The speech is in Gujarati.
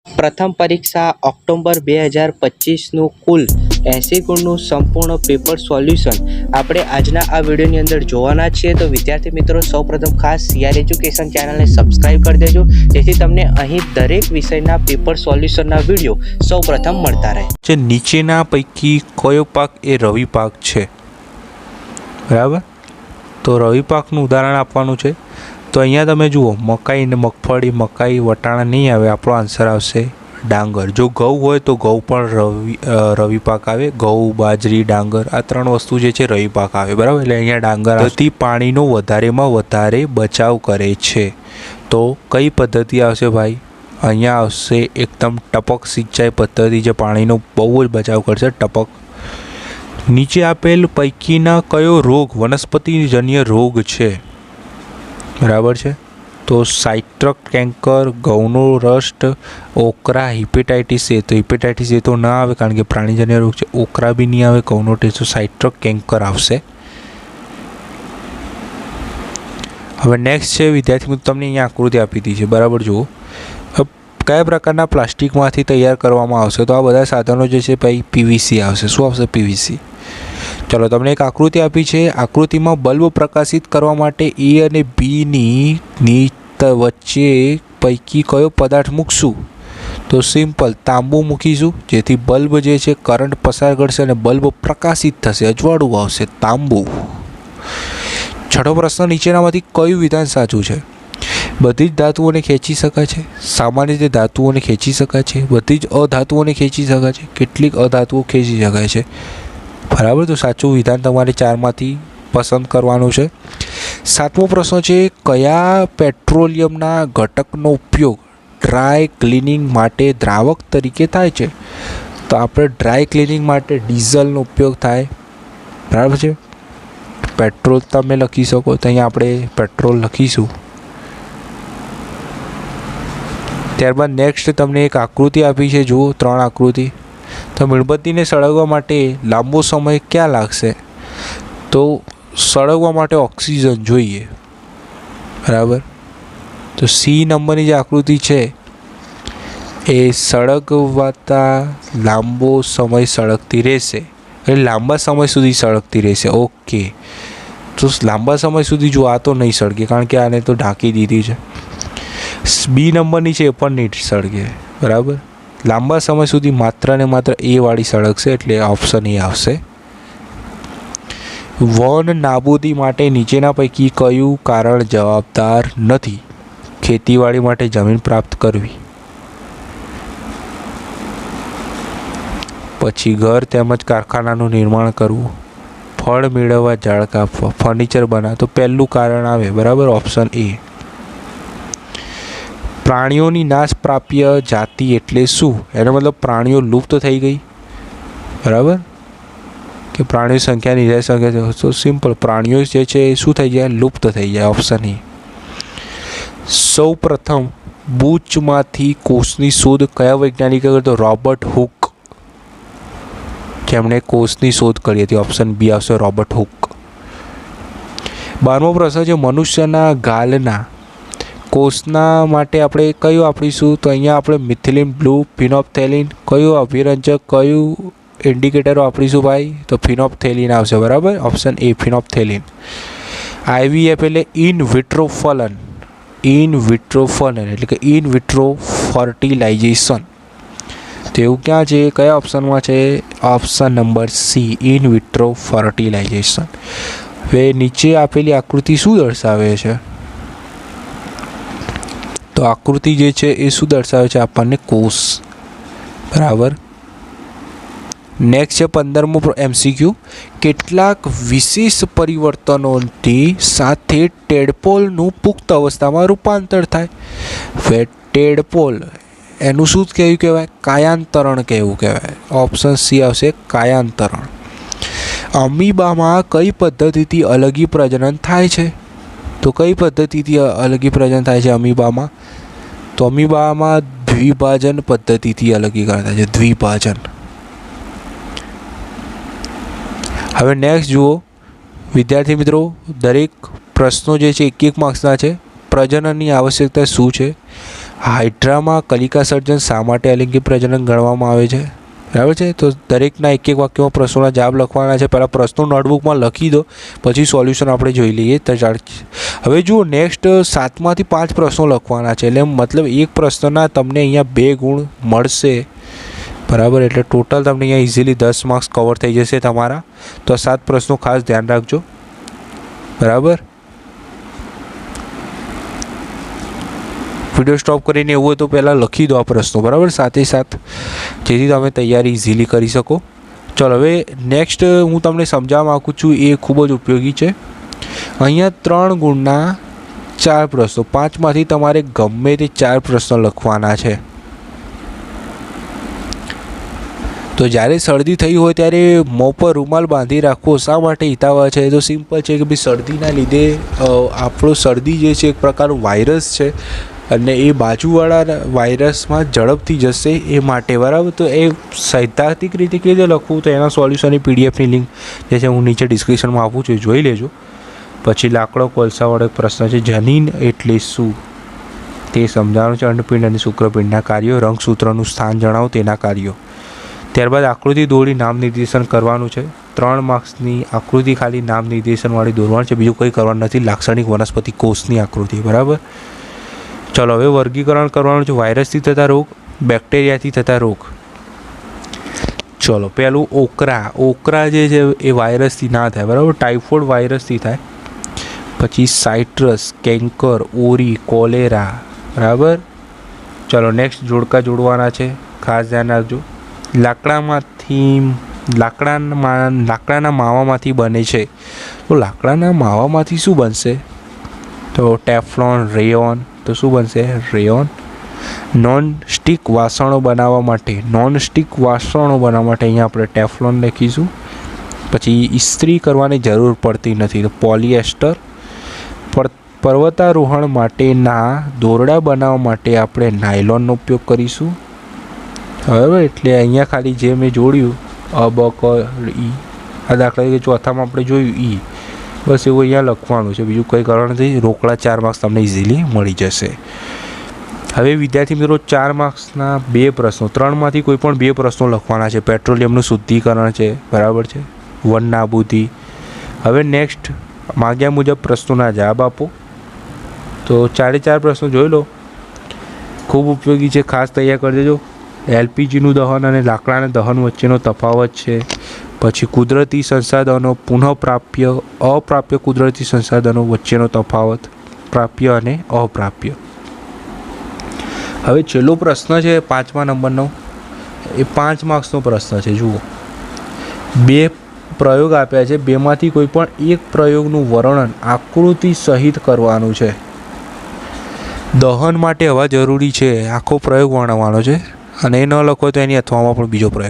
પ્રથમ પરીક્ષા ઓક્ટોબર 2025નું કુલ 80 ગુણનું સંપૂર્ણ પેપર સોલ્યુશન આપણે આજના આ વિડીયોની અંદર જોવાના છીએ। તો વિદ્યાર્થી મિત્રો સૌપ્રથમ ખાસ સીઆર એજ્યુકેશન ચેનલને સબસ્ક્રાઇબ કરી દેજો, જેથી તમને અહીં દરેક વિષયના પેપર સોલ્યુશનના વિડીયો સૌપ્રથમ મળતા રહે। જે નીચેના પૈકી કયો પાક એ રવિ પાક છે? બરાબર, તો રવિ પાકનું ઉદાહરણ આપવાનું છે। તો અહીંયા તમે જુઓ, મકાઈ ને મગફળી, મકાઈ વટાણા નહીં આવે, આપણો આન્સર આવશે ડાંગર। જો ઘઉં હોય તો ઘઉં પણ રવિ પાક આવે। ઘઉં, બાજરી, ડાંગર આ ત્રણ વસ્તુ જે છે રવિ પાક આવે, બરાબર। એટલે અહીંયા ડાંગર પદ્ધતિ પાણીનો વધારેમાં વધારે બચાવ કરે છે। તો કઈ પદ્ધતિ આવશે ભાઈ? અહીંયા આવશે એકદમ ટપક સિંચાઈ પદ્ધતિ, જે પાણીનો બહુ જ બચાવ કરશે, ટપક। નીચે આપેલ પૈકીના કયો રોગ વનસ્પતિજન્ય રોગ છે? બરાબર છે, તો સાઇટ્રક કેન્કર, ઘઉંનો રસ્ટ, ઓકરા, હિપેટાઇટિસ એ। તો હિપેટાઇટિસ એ તો ના આવે કારણ કે પ્રાણીજન્ય રોગ છે। ઓકરા બી નહીં આવે, ઘઉંનો ટેસ્ટ, તો સાઇટ્રક કેન્કર આવશે। હવે નેક્સ્ટ છે વિદ્યાર્થી મિત્રો, તમને અહીંયા આકૃતિ આપી દીધી છે, બરાબર। જુઓ, કયા પ્રકારના પ્લાસ્ટિકમાંથી તૈયાર કરવામાં આવશે? તો આ બધા સાધનો જે છે ભાઈ પીવીસી આવશે। શું આવશે? પીવીસી। ચલો, તમને એક આકૃતિ આપી છે। આકૃતિમાં બલ્બ પ્રકાશિત કરવા માટે એ અને બીની વચ્ચે પૈકી કયો પદાર્થ મૂકશું? તો સિમ્પલ, તાંબુ મૂકીશું, જેથી બલ્બ જે છે કરંટ પસાર કરશે અને બલ્બ પ્રકાશિત થશે, અજવાળું આવશે, તાંબુ। છઠ્ઠો પ્રશ્ન, નીચેનામાંથી કયું વિધાન સાચું છે? બધી જ ધાતુઓને ખેંચી શકાય છે? સામાન્ય રીતે ધાતુઓને ખેંચી શકાય છે, બધી જ અધાતુઓને ખેંચી શકાય છે, કેટલીક અધાતુઓ ખેંચી શકાય છે, બરાબર। તો સાચું વિધાન તમારે ચારમાંથી પસંદ કરવાનું છે। સાતમો પ્રશ્ન છે, કયા પેટ્રોલિયમના ઘટકનો ઉપયોગ ડ્રાય ક્લિનિંગ માટે દ્રાવક તરીકે થાય છે? તો આપણે ડ્રાય ક્લિનિંગ માટે ડીઝલનો ઉપયોગ થાય, બરાબર છે। પેટ્રોલ તમે લખી શકો, તો અહીંયા આપણે પેટ્રોલ લખીશું। ત્યારબાદ નેક્સ્ટ તમને એક આકૃતિ આપી છે, જુઓ, 3 આકૃતિ। તો મીણબત્તીને સળગવા માટે લાંબો સમય ક્યાં લાગશે? તો સળગવા માટે ઓક્સિજન જોઈએ, બરાબર। તો સી નંબરની જે આકૃતિ છે એ સળગવાતા લાંબો સમય સળગતી રહેશે, એટલે લાંબા સમય સુધી સળગતી રહેશે, ઓકે। તો લાંબા સમય સુધી જો આ તો નહીં સળગે કારણ કે આને તો ઢાંકી દીધી છે। બી નંબરની છે એ પણ નહીં સળગે, બરાબર। લાંબા સમય સુધી માત્ર ને માત્ર એ વાળી સળગશે, એટલે ઓપ્શન એ આવશે। વન નાબૂદી માટે નીચેના પૈકી કયું કારણ જવાબદાર નથી? ખેતીવાડી માટે જમીન પ્રાપ્ત કરવી, પછી ઘર તેમજ કારખાનાનું નિર્માણ કરવું, ફળ મેળવવા ઝાડ કાપવા, ફર્નિચર બનાવવા। તો પહેલું કારણ આવે, બરાબર, ઓપ્શન એ। પ્રાણીઓની નાશ પ્રાપ્ય જાતિ એટલે શું? એનો મતલબ પ્રાણીઓ લુપ્ત થઈ ગઈ, બરાબર, કે પ્રાણીઓ સંખ્યા નિર્ધારિત સંખ્યા। તો સિમ્પલ, પ્રાણીઓ જે છે એ શું થઈ જાય? લુપ્ત થઈ જાય, ઓપ્શન એ। સૌ પ્રથમ બૂચમાંથી કોષની શોધ કયા વૈજ્ઞાનિકે કરી? તો રોબર્ટ હુક, જેમણે કોષની શોધ કરી હતી, ઓપ્શન બી આવશે, રોબર્ટ હુક। 12મો પ્રશ્ન છે, મનુષ્યના ગાલના કોષના માટે આપણે કયું વાપરીશું? તો અહીંયા આપણે મિથિલિન બ્લુ, ફિનોપ્થેલિન, કયું અભિરંજક, કયું ઇન્ડિકેટર વાપરીશું ભાઈ? તો ફિનોપ્થેલિન આવશે, બરાબર, ઓપ્શન એ, ફિનોપ્થેલિન। IVF એટલે ઇન વિટ્રો ફલન, ઇન વિટ્રો ફલન એટલે કે ઇન વિટ્રો ફર્ટિલાઇઝેશન। તો એવું ક્યાં છે? કયા ઓપ્શનમાં છે? Option number C, in vitro fertilisation. હવે નીચે આપેલી આકૃતિ શું દર્શાવે છે? તો આકૃતિ જે છે એ શું દર્શાવે છે? આપણને કોષ, બરાબર। નેક્સ્ટ છે 15મો MCQ, કેટલાક વિશેષ પરિવર્તનોની સાથે ટેડપોલનું પુખ્ત અવસ્થામાં રૂપાંતર થાય? હવે ટેડપોલ એનું શું કહેવું કહેવાય? કાયાંતરણ કહેવું કહેવાય, ઓપ્શન સી આવશે, કાયાંતરણ। અમીબામાં કઈ પદ્ધતિથી અલગી પ્રજનન થાય છે? તો કઈ પદ્ધતિથી અલગી પ્રજનન થાય છે અમીબામાં? તો અમીબામાં દ્વિભાજન પદ્ધતિથી અલગીકરણ થાય છે, દ્વિભાજન। હવે નેક્સ્ટ જુઓ વિદ્યાર્થી મિત્રો, દરેક પ્રશ્નો જે છે 1-1 માર્ક્સના છે। પ્રજનનની આવશ્યકતા શું છે? હાઇડ્રામાં કલિકા સર્જન શા માટે અલિંગી પ્રજનન ગણવામાં આવે છે? બરાબર છે. તો દરેકના એક એક વાક્યમાં પ્રશ્નોના જવાબ લખવાના છે. પહેલાં પ્રશ્નો નોટબુકમાં લખી દો, પછી સોલ્યુશન આપણે જોઈ લઈએ. તો હવે જુઓ, નેક્સ્ટ 7માંથી 5 પ્રશ્નો લખવાના છે. એટલે મતલબ એક પ્રશ્નના તમને અહીંયા 2 ગુણ મળશે. બરાબર, એટલે ટોટલ તમને અહીંયા ઇઝીલી 10 માર્ક્સ કવર થઈ જશે તમારા. તો 7 પ્રશ્નો ખાસ ધ્યાન રાખજો. બરાબર, વિડીયો સ્ટોપ કરીને એવું હોય તો પહેલાં લખી દો આ પ્રશ્નો. બરાબર, સાથે સાથ, જેથી તમે તૈયારી ઇઝીલી કરી શકો. ચલો, હવે નેક્સ્ટ હું તમને સમજાવવા માગું છું, એ ખૂબ જ ઉપયોગી છે. અહીંયા 3 ગુણના 4 પ્રશ્નો, 5માંથી તમારે ગમે તે 4 પ્રશ્નો લખવાના છે. તો જ્યારે શરદી થઈ હોય ત્યારે મોં પર રૂમાલ બાંધી રાખવો શા માટે હિતાવહ છે? તો સિમ્પલ છે કે ભાઈ શરદીના લીધે આપણો શરદી જે છે એક પ્રકારનું વાયરસ છે અને એ બાજુવાળા વાયરસમાં ઝડપથી જશે એ માટે. બરાબર, તો એ સૈદ્ધાંતિક રીતે કેવી રીતે લખવું, તો એના સોલ્યુશનની પીડીએફની લિંક જે છે હું નીચે ડિસ્ક્રિપ્શનમાં આપું છું, જોઈ લેજો. પછી લાકડો કોલસાવાળો એક પ્રશ્ન છે, જનીન એટલે શું તે સમજાવવાનું છે. અંડપિંડ અને શુક્રપિંડના કાર્યો, રંગસૂત્રનું સ્થાન જણાવો તેના કાર્યો. ત્યારબાદ આકૃતિ દોરી નામ નિર્દેશન કરવાનું છે. 3 માર્ક્સની આકૃતિ ખાલી નામ નિર્દેશનવાળી દોરવાની છે, બીજું કંઈ કરવાનું નથી. લાક્ષણિક વનસ્પતિ કોષની આકૃતિ. બરાબર, ચલો હવે વર્ગીકરણ કરવાનું છે. વાયરસથી થતા રોગ, બેક્ટેરિયાથી થતા રોગ. ચલો, પહેલું ઓકરા. ઓકરા જે છે એ વાયરસથી ના થાય. બરાબર, ટાઇફોઇડ વાયરસથી થાય. પછી સાઇટ્રસ, કેન્કર, ઓરી, કોલેરા. બરાબર, ચલો નેક્સ્ટ જોડકા જોડવાના છે, ખાસ ધ્યાન રાખજો. લાકડાના માવામાંથી બને છે. તો લાકડાના માવામાંથી શું બનશે? તો ટેફલોન, રેયોન. તો શું બનશે? રેયોન. નોન સ્ટિક વાસણો બનાવવા માટે, અહીંયા આપણે ટેફલોન લખીશું. પછી ઇસ્ત્રી કરવાની જરૂર પડતી નથી, તો પોલિએસ્ટર. પર્વતારોહણ માટેના દોરડા બનાવવા માટે આપણે નાયલોનનો ઉપયોગ કરીશું. બરાબર, એટલે અહીંયા ખાલી જે મેં જોડ્યું અ, બ, ક, ઈ, આ દાખલા તરીકે ચોથામાં આપણે જોયું ઈ, બસ એવું અહીંયા લખવાનું છે, બીજું કંઈ કરવાનું નથી. રોકડા 4 માર્ક્સ તમને ઇઝીલી મળી જશે. હવે વિદ્યાર્થી મિત્રો 4 માર્ક્સના 2 પ્રશ્નો, 3માંથી કોઈ પણ 2 પ્રશ્નો લખવાના છે. પેટ્રોલિયમનું શુદ્ધિકરણ છે. બરાબર છે, વન નાબૂદી. હવે નેક્સ્ટ માગ્યા મુજબ પ્રશ્નોના જવાબ આપો. તો 4 પ્રશ્નો જોઈ લો, ખૂબ ઉપયોગી છે, ખાસ તૈયાર કરી દેજો. એલપીજીનું દહન અને લાકડાના દહન વચ્ચેનો તફાવત છે. પછી કુદરતી સંસાધનો, પુનઃપ્રાપ્ય, અપ્રાપ્ય કુદરતી સંસાધનો વચ્ચેનો તફાવત, પ્રાપ્ય અને અપ્રાપ્ય. હવે છેલ્લો પ્રશ્ન છે 5મા નંબરનો, એ 5 માર્ક્સનો પ્રશ્ન છે. જુઓ, 2 પ્રયોગ આપ્યા છે, 2માંથી કોઈ પણ એક પ્રયોગનું વર્ણન આકૃતિ સહિત કરવાનું છે. દહન માટે હવા જરૂરી છે, આખો પ્રયોગ વર્ણવવાનો છે, અને એ ન લખો તો એની અથવામાં પણ બીજો પ્રયોગ.